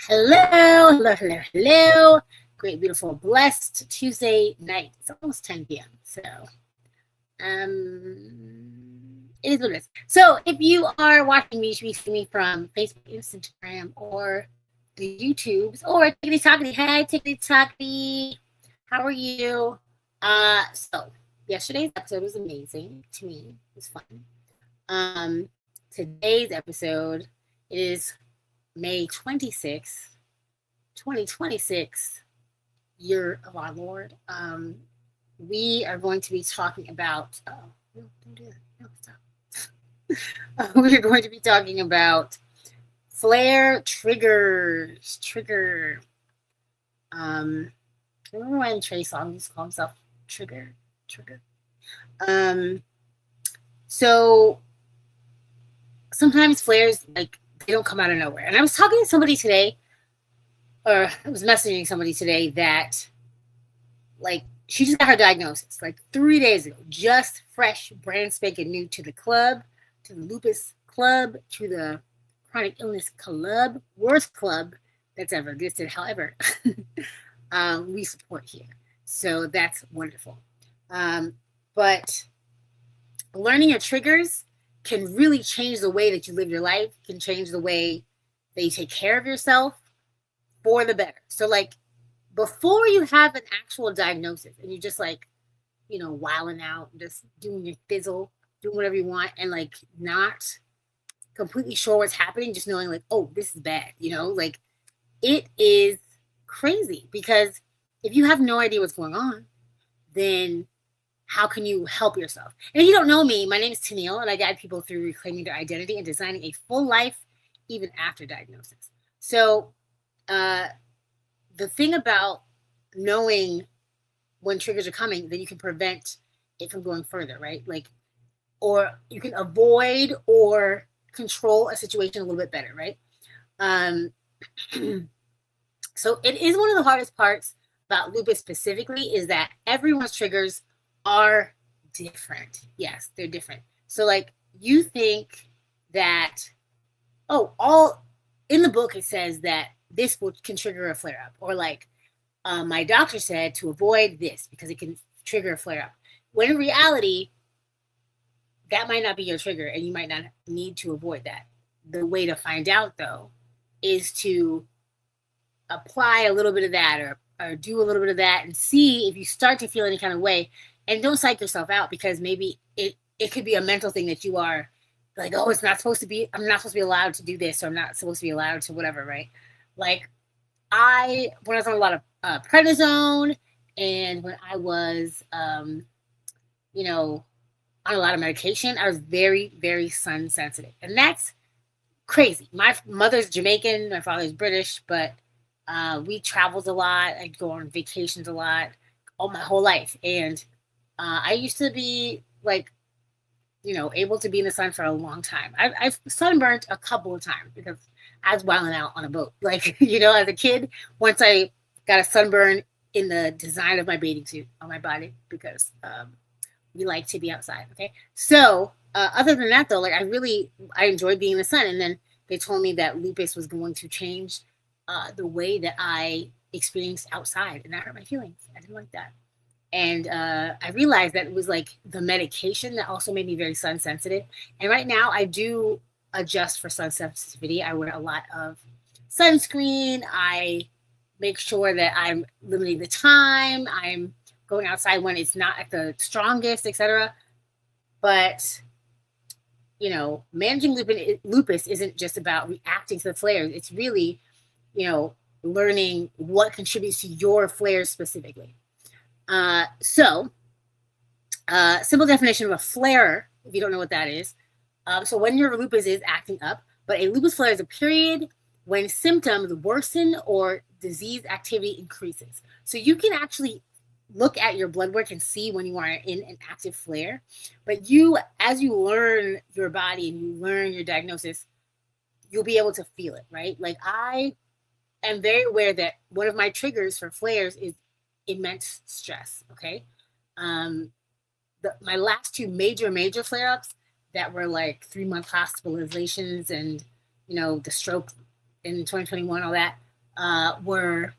Hello, hello, hello, hello. Great, beautiful, blessed Tuesday night. It's almost 10 p.m. So, it is what it is. So, if you are watching me, you should be seeing me from Facebook, Instagram, or the YouTubes, or Tickety Talkity. Hey, Tickety Talkity. How are you? So yesterday's episode was amazing to me. It was fun. Um, Today's episode is May 26th, 2026, year of our Lord. We are going to be talking about, no, don't do that. No, stop. We are going to be talking about flare triggers. Remember when Trey Songz used to call himself Trigger? Um, so sometimes flares, like, they don't come out of nowhere. And I was talking to somebody today, or I was messaging somebody today that, like, she just got her diagnosis like 3 days ago, just fresh, brand spanking new to the club, to the lupus club, to the chronic illness club, worst club that's ever existed. However, we support here. So that's wonderful. But learning your triggers can really change the way that you live your life, can change the way that you take care of yourself for the better. So, like, before you have an actual diagnosis and you're just like, wilding out, just doing your fizzle, doing whatever you want, and like not completely sure what's happening, just knowing like, oh, this is bad, like, it is crazy, because if you have no idea what's going on, then how can you help yourself? And if you don't know me, my name is Tennille, and I guide people through reclaiming their identity and designing a full life even after diagnosis. So the thing about knowing when triggers are coming, then you can prevent it from going further, right? Like, or you can avoid or control a situation a little bit better, right? So it is one of the hardest parts about lupus specifically, is that everyone's triggers are different. Yes, they're different. So, like, you think that, all in the book it says that this can trigger a flare up, or like, my doctor said to avoid this because it can trigger a flare up. When in reality, that might not be your trigger, and you might not need to avoid that. The way to find out, though, is to apply a little bit of that, or do a little bit of that, and see if you start to feel any kind of way. And don't psych yourself out, because maybe it could be a mental thing that you are like, oh, I'm not supposed to be allowed to do this, or I'm not supposed to be allowed to whatever, right? Like, when I was on a lot of prednisone, and when I was, on a lot of medication, I was very, very sun sensitive. And that's crazy. My mother's Jamaican, my father's British, but we traveled a lot. I'd go on vacations a lot, all my whole life. And I used to be like, able to be in the sun for a long time. I've sunburned a couple of times because I was wilding out on a boat. Like, as a kid, once I got a sunburn in the design of my bathing suit on my body, because we like to be outside. Okay. So other than that, though, like, I enjoyed being in the sun. And then they told me that lupus was going to change the way that I experienced outside, and that hurt my feelings. I didn't like that. And I realized that it was like the medication that also made me very sun sensitive. And right now I do adjust for sun sensitivity. I wear a lot of sunscreen. I make sure that I'm limiting the time. I'm going outside when it's not at the strongest, etc. But, managing lupus isn't just about reacting to the flares. It's really, learning what contributes to your flares specifically. Simple definition of a flare, if you don't know what that is. So when your lupus is acting up, but a lupus flare is a period when symptoms worsen or disease activity increases. So you can actually look at your blood work and see when you are in an active flare. But as you learn your body and you learn your diagnosis, you'll be able to feel it, right? Like, I am very aware that one of my triggers for flares is immense stress. Okay. My last two major flare-ups that were like 3-month hospitalizations, and the stroke in 2021, all that, were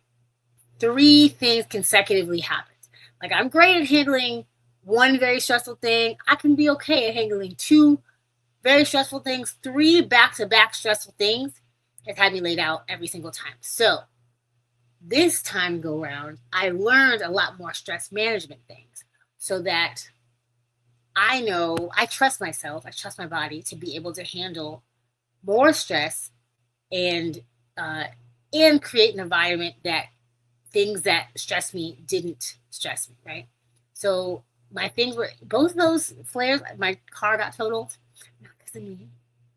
3 things consecutively happened. Like, I'm great at handling one very stressful thing. I can be okay at handling 2 very stressful things. 3 back-to-back stressful things has had me laid out every single time. So this time go round, I learned a lot more stress management things so that I know I trust myself, I trust my body to be able to handle more stress and create an environment that things that stress me didn't stress me, right? So my things were both of those flares. My car got totaled, not because of me.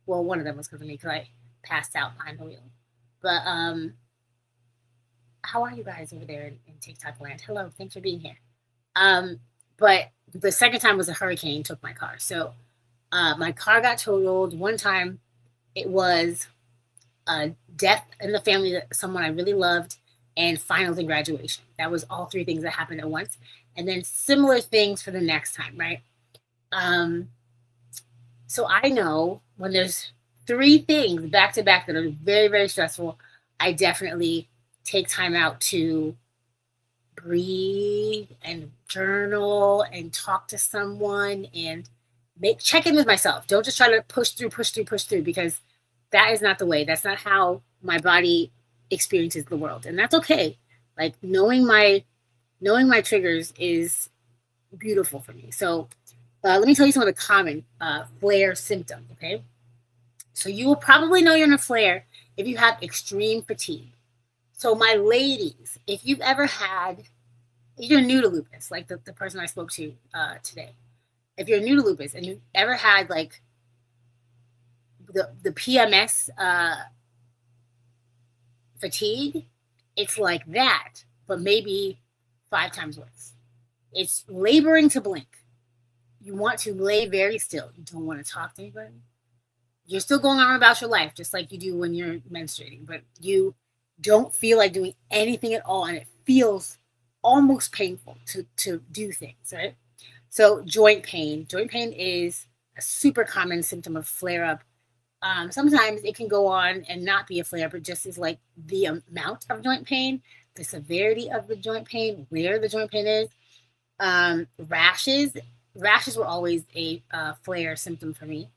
Well, one of them was because of me because I passed out behind the wheel. But how are you guys over there in TikTok land? Hello, thanks for being here. But the second time was a hurricane took my car. So my car got totaled. One time it was death in the family, that someone I really loved, and finals and graduation. That was all 3 things that happened at once. And then similar things for the next time, right? So I know when there's 3 things back to back that are very, very stressful, I definitely take time out to breathe and journal and talk to someone and check in with myself. Don't just try to push through, because that is not the way. That's not how my body experiences the world, and that's okay. Like, knowing my triggers is beautiful for me. So let me tell you some of the common flare symptoms. Okay, so you will probably know you're in a flare if you have extreme fatigue. So my ladies, if you're new to lupus, like the person I spoke to today, if you're new to lupus and you've ever had like the PMS fatigue, it's like that, but maybe 5 times worse. It's laboring to blink. You want to lay very still. You don't want to talk to anybody. You're still going on about your life, just like you do when you're menstruating, but you don't feel like doing anything at all, and it feels almost painful to do things, right? So joint pain. Joint pain is a super common symptom of flare-up. Sometimes it can go on and not be a flare-up, but just is like the amount of joint pain, the severity of the joint pain, where the joint pain is. Rashes. Rashes were always a flare symptom for me.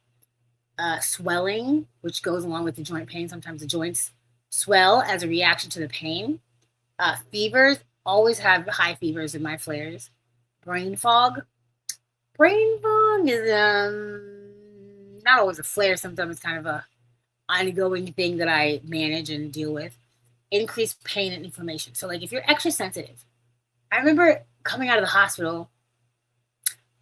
Swelling, which goes along with the joint pain. Sometimes the joints swell as a reaction to the pain. Fevers, always have high fevers in my flares. Brain fog. Brain fog is not always a flare symptom. It's kind of a ongoing thing that I manage and deal with. Increased pain and inflammation. So like if you're extra sensitive, I remember coming out of the hospital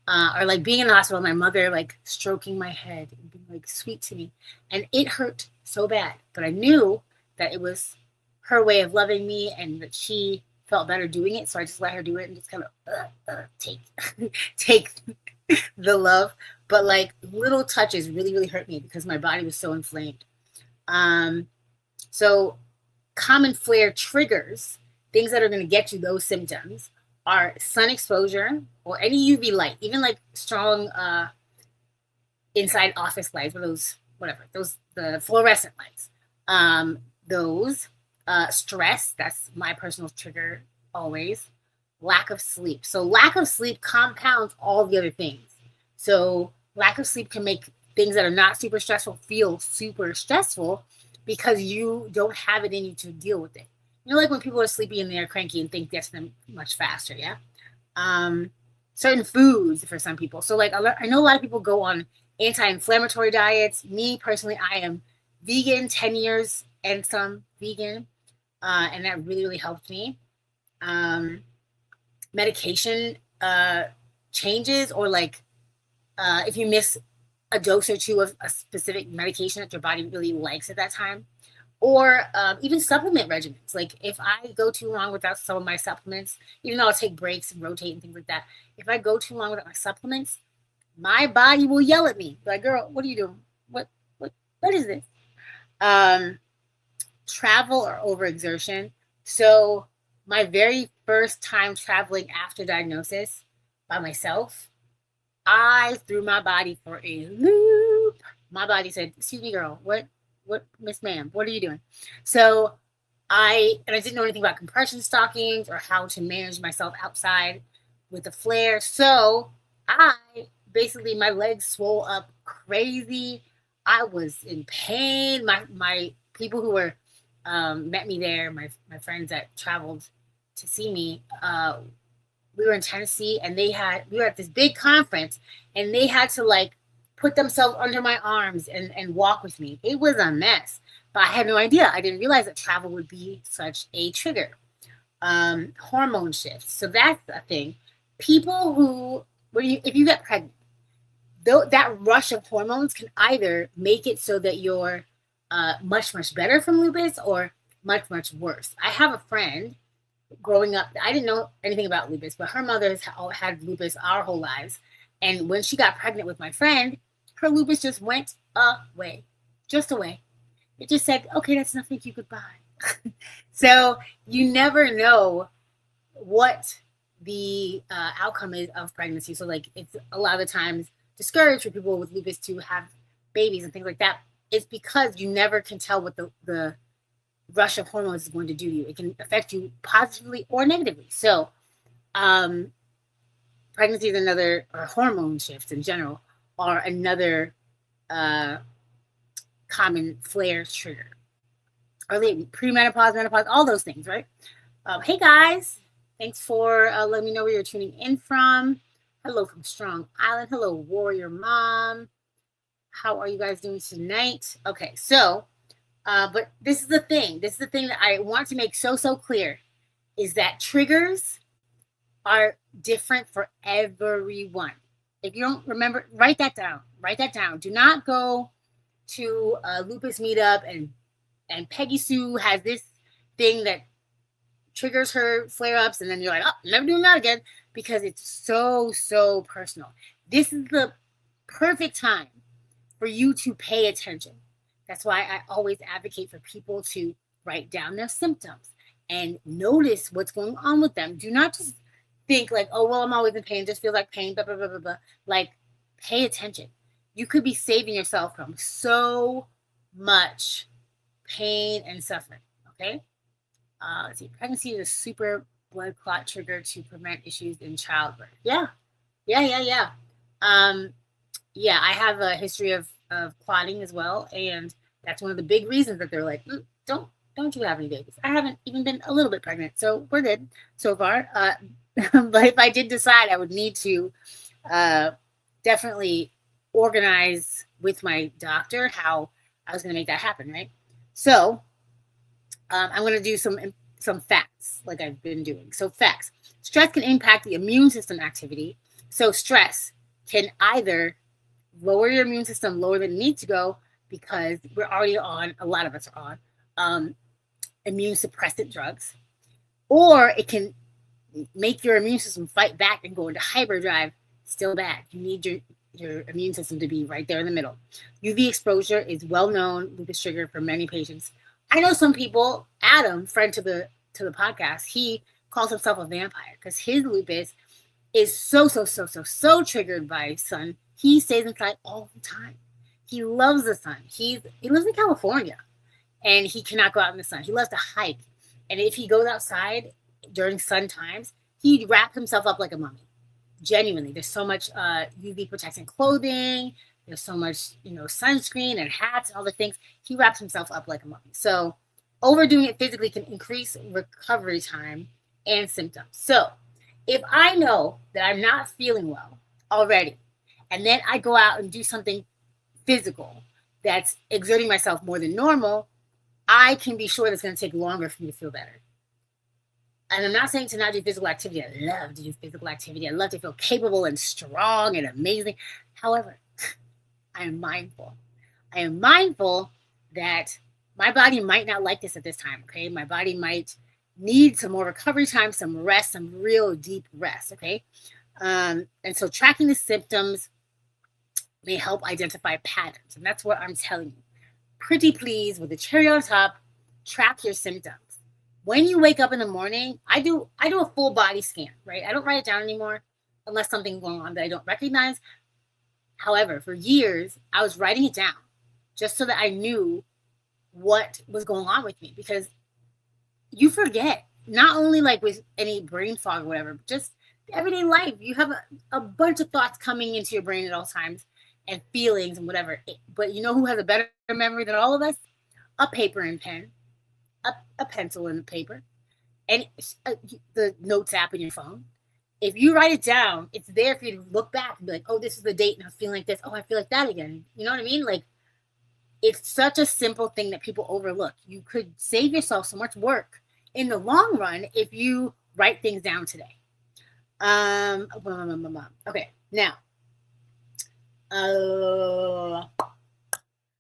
or like being in the hospital, my mother like stroking my head and being like sweet to me, and it hurt so bad, but I knew that it was her way of loving me and that she felt better doing it, so I just let her do it and just kind of take the love. But like little touches really hurt me because my body was so inflamed. So common flare triggers, things that are going to get you those symptoms, are sun exposure or any UV light, even like strong inside office lights, or the fluorescent lights. Those stress, that's my personal trigger always. Lack of sleep. So lack of sleep compounds all the other things. So lack of sleep can make things that are not super stressful feel super stressful because you don't have it in you to deal with it. You know, like when people are sleepy and they're cranky and think gets them much faster, yeah? Certain foods for some people. So like I know a lot of people go on anti-inflammatory diets. Me personally, I am vegan, 10 years and some vegan, and that really helped me. Medication changes, or like if you miss a dose or two of a specific medication that your body really likes at that time, or even supplement regimens. Like if I go too long without some of my supplements, even though I'll take breaks and rotate and things like that, if I go too long without my supplements, my body will yell at me like, girl, what are you doing? What is this? Travel or overexertion. So my very first time traveling after diagnosis by myself, I threw my body for a loop. My body said, excuse me, girl, what, Miss Ma'am, what are you doing? So I didn't know anything about compression stockings or how to manage myself outside with a flare. So I basically, my legs swole up crazy. I was in pain. My people who were met me there, my friends that traveled to see me, we were in Tennessee, and we were at this big conference, and they had to like put themselves under my arms and walk with me. It was a mess, but I had no idea. I didn't realize that travel would be such a trigger. Hormone shifts. So that's a thing. People who, if you get pregnant, that rush of hormones can either make it so that you're much, much better from lupus or much, much worse. I have a friend growing up, I didn't know anything about lupus, but her mother has had lupus our whole lives. And when she got pregnant with my friend, her lupus just went away, just away. It just said, okay, that's nothing, you goodbye. So you never know what the outcome is of pregnancy. So like it's a lot of the times discouraged for people with lupus to have babies and things like that. It's because you never can tell what the rush of hormones is going to do to you. It can affect you positively or negatively. So pregnancy is another, or hormone shifts in general are another common flare trigger. Early premenopause, menopause, all those things, right? Hey guys, thanks for letting me know where you're tuning in from. Hello from Strong Island. Hello, Warrior Mom. How are you guys doing tonight? Okay, so, but this is the thing. This is the thing that I want to make so clear, is that triggers are different for everyone. If you don't remember, write that down. Write that down. Do not go to a lupus meetup and Peggy Sue has this thing that triggers her flare-ups, and then you're like, oh, never doing that again, because it's so personal. This is the perfect time for you to pay attention. That's why I always advocate for people to write down their symptoms and notice what's going on with them. Do not just think like, oh, well, I'm always in pain, just feels like pain, blah, blah, blah, blah, blah. Like, pay attention. You could be saving yourself from so much pain and suffering, okay? Let's see, pregnancy is a super blood clot trigger to prevent issues in childbirth. Yeah. Yeah, I have a history of clotting as well, and that's one of the big reasons that they're like, don't you have any babies? I haven't even been a little bit pregnant, so we're good so far. But if I did decide, I would need to definitely organize with my doctor how I was going to make that happen, right? So I'm going to do some facts like I've been doing. So facts. Stress can impact the immune system activity. So stress can either lower your immune system lower than it needs to go, because we're already on, a lot of us are on immune suppressant drugs, or it can make your immune system fight back and go into hyperdrive. Still bad. You need your immune system to be right there in the middle. UV exposure is well-known lupus trigger for many patients. I know some people, Adam, friend to the podcast, he calls himself a vampire because his lupus is so triggered by sun. He stays inside all the time. He loves the sun. He lives in California, and he cannot go out in the sun. He loves to hike, and if he goes outside during sun times, he wraps himself up like a mummy. Genuinely, there's so much UV protecting clothing. There's so much, sunscreen and hats and all the things. He wraps himself up like a mummy. So overdoing it physically can increase recovery time and symptoms. So if I know that I'm not feeling well already, and then I go out and do something physical that's exerting myself more than normal, I can be sure that it's going to take longer for me to feel better. And I'm not saying to not do physical activity. I love to do physical activity. I love to feel capable and strong and amazing. However, I am mindful. I am mindful that my body might not like this at this time, okay? My body might need some more recovery time, some rest, some real deep rest, okay? And so tracking the symptoms may help identify patterns. And that's what I'm telling you. Pretty please, with the cherry on top, track your symptoms. When you wake up in the morning, I do a full body scan, right? I don't write it down anymore unless something's going on that I don't recognize. However, for years, I was writing it down just so that I knew what was going on with me, because you forget, not only like with any brain fog or whatever, but just everyday life. You have a bunch of thoughts coming into your brain at all times and feelings and whatever. But you know who has a better memory than all of us? A paper and pen, a pencil and paper, and the notes app in your phone. If you write it down, it's there for you to look back and be like, oh, this is the date and I was feeling like this. Oh, I feel like that again. You know what I mean? Like, it's such a simple thing that people overlook. You could save yourself so much work in the long run if you write things down today. Okay, now,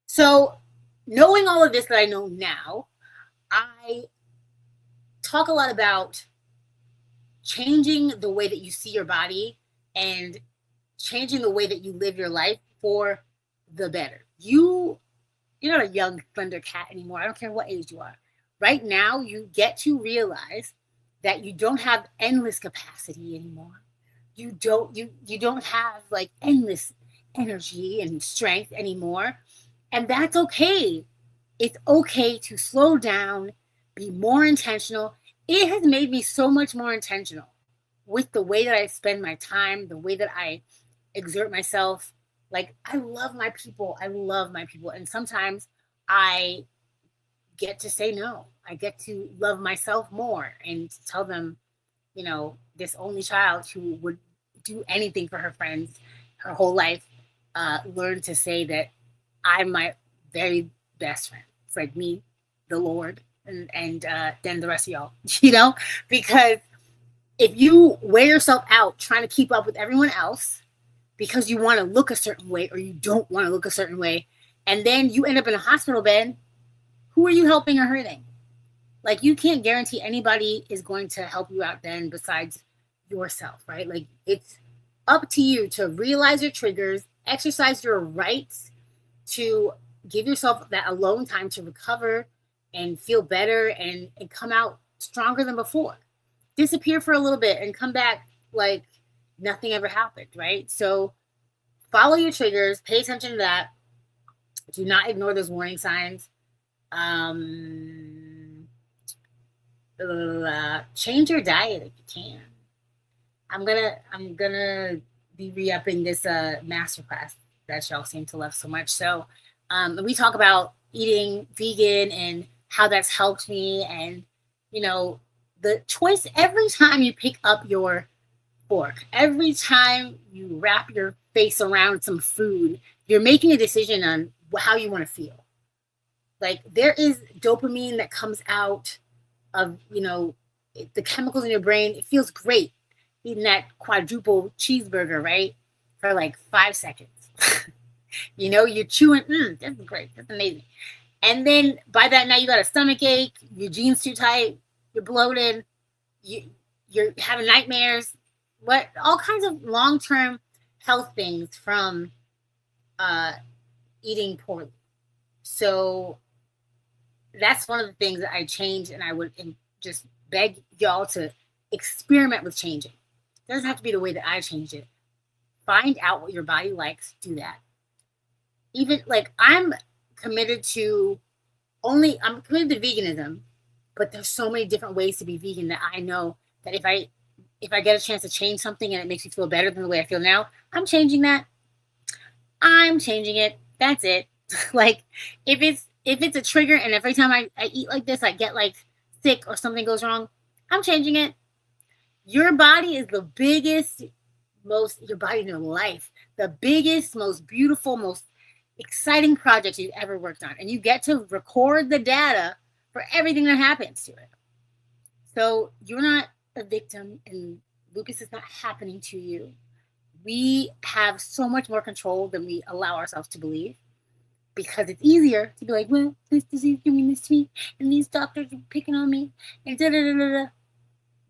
so knowing all of this that I know now, I talk a lot about changing the way that you see your body and changing the way that you live your life for the better. You're not a young Thundercat anymore. I don't care what age you are. Right now, you get to realize that you don't have endless capacity anymore. You don't have like endless energy and strength anymore. And that's okay. It's okay to slow down, be more intentional. It has made me so much more intentional with the way that I spend my time, the way that I exert myself. Like, I love my people. And sometimes I get to say no. I get to love myself more and tell them, this only child who would do anything for her friends her whole life, learned to say that I'm my very best friend. It's like me, the Lord, and then the rest of y'all, because if you wear yourself out trying to keep up with everyone else because you want to look a certain way or you don't want to look a certain way, and then you end up in a hospital bed, who are you helping or hurting? Like, you can't guarantee anybody is going to help you out then besides yourself, right? Like, it's up to you to realize your triggers, exercise your rights to give yourself that alone time to recover and feel better and come out stronger than before. Disappear for a little bit and come back like nothing ever happened, right? So follow your triggers, pay attention to that. Do not ignore those warning signs. Change your diet if you can. I'm gonna be re-upping this masterclass that y'all seem to love so much. So we talk about eating vegan and how that's helped me, and the choice every time you pick up your fork, every time you wrap your face around some food, you're making a decision on how you want to feel. Like, there is dopamine that comes out of, the chemicals in your brain. It feels great eating that quadruple cheeseburger, right? For like 5 seconds. You're chewing, this is great, that's amazing. And then by that night, you got a stomach ache, your jeans too tight, you're bloated, you're having nightmares, all kinds of long-term health things from eating poorly. So that's one of the things that I changed, and I would just beg y'all to experiment with changing. It doesn't have to be the way that I changed it. Find out what your body likes, do that. Even like I'm committed to veganism, but there's so many different ways to be vegan that I know that if I get a chance to change something and it makes me feel better than the way I feel now, I'm changing that. I'm changing it. That's it. Like, if it's a trigger and every time I eat like this, I get like sick or something goes wrong, I'm changing it. Your body is the biggest, your body in your life, the biggest, most beautiful, most exciting project you've ever worked on. And you get to record the data for everything that happens to it. So you're not a victim and lupus is not happening to you. We have so much more control than we allow ourselves to believe, because it's easier to be like, well, this disease doing this to me and these doctors are picking on me and da da da da da.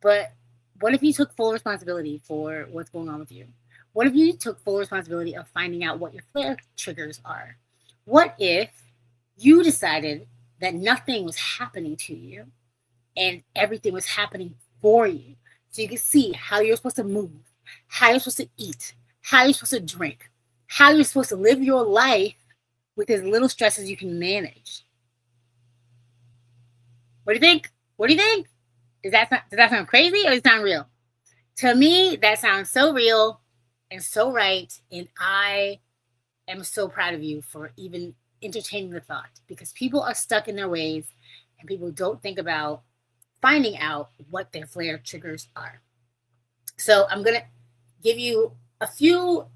But what if you took full responsibility for what's going on with you? What if you took full responsibility of finding out what your flare triggers are? What if you decided that nothing was happening to you and everything was happening for you? So you can see how you're supposed to move, how you're supposed to eat, how you're supposed to drink, how you're supposed to live your life with as little stress as you can manage. What do you think? What do you think? Does that sound crazy or does it sound real? To me, that sounds so real and so right. And I am so proud of you for even entertaining the thought, because people are stuck in their ways and people don't think about finding out what their flare triggers are. So I'm going to give you a few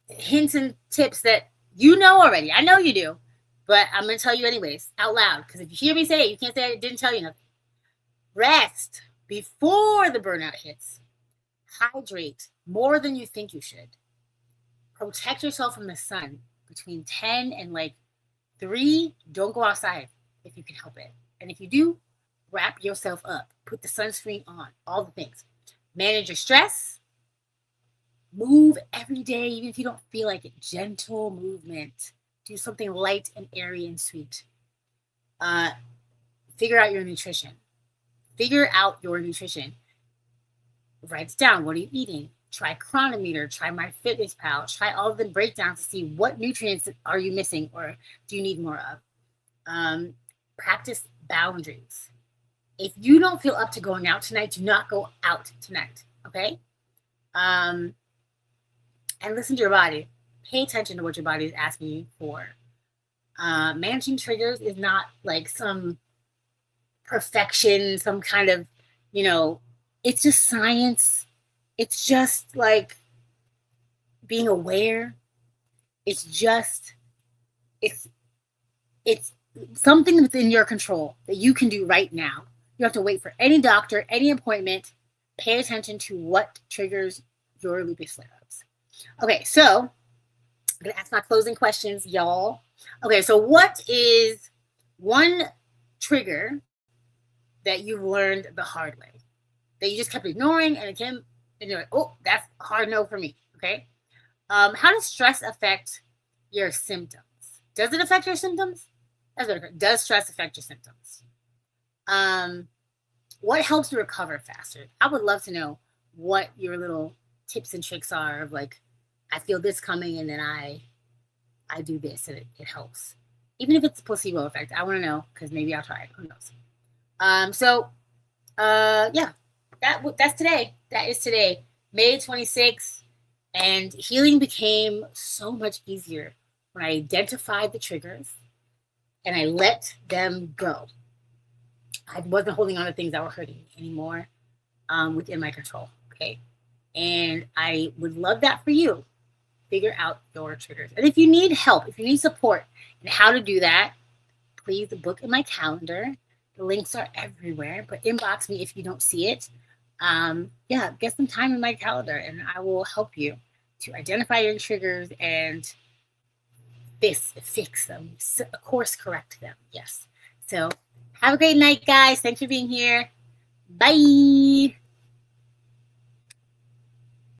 hints and tips that you know already. I know you do, but I'm going to tell you anyways out loud, because if you hear me say it, you can't say I didn't tell you nothing. Rest before the burnout hits. Hydrate more than you think you should. Protect yourself from the sun between 10 and like 3. Don't go outside if you can help it. And if you do, wrap yourself up. Put the sunscreen on. All the things. Manage your stress. Move every day, even if you don't feel like it. Gentle movement. Do something light and airy and sweet. Figure out your nutrition. Write it down. What are you eating? Try Chronometer. Try MyFitnessPal. Try all of the breakdowns to see what nutrients are you missing or do you need more of. Practice boundaries. If you don't feel up to going out tonight, do not go out tonight. Okay? And listen to your body. Pay attention to what your body is asking you for. Managing triggers is not like some perfection, some kind of, it's just science. It's just like being aware. It's something that's in your control that you can do right now. You don't have to wait for any doctor, any appointment. Pay attention to what triggers your lupus flare-ups. Okay, so I'm going to ask my closing questions, y'all. Okay, so what is one trigger that you've learned the hard way, that you just kept ignoring, and you're like, oh, that's a hard no for me, okay? How does stress affect your symptoms? Does it affect your symptoms? Does stress affect your symptoms? What helps you recover faster? I would love to know what your little tips and tricks are of like, I feel this coming and then I do this and it helps. Even if it's a placebo effect, I want to know, because maybe I'll try it. Who knows? Yeah, that's today. That is today, May 26th. And healing became so much easier when I identified the triggers and I let them go. I wasn't holding on to things that were hurting me anymore, within my control. Okay. And I would love that for you. Figure out your triggers. And if you need help, if you need support in how to do that, please book in my calendar. The links are everywhere, but inbox me if you don't see it. Get some time in my calendar and I will help you to identify your triggers and fix them, course correct them. Yes. So have a great night, guys. Thanks for being here. Bye.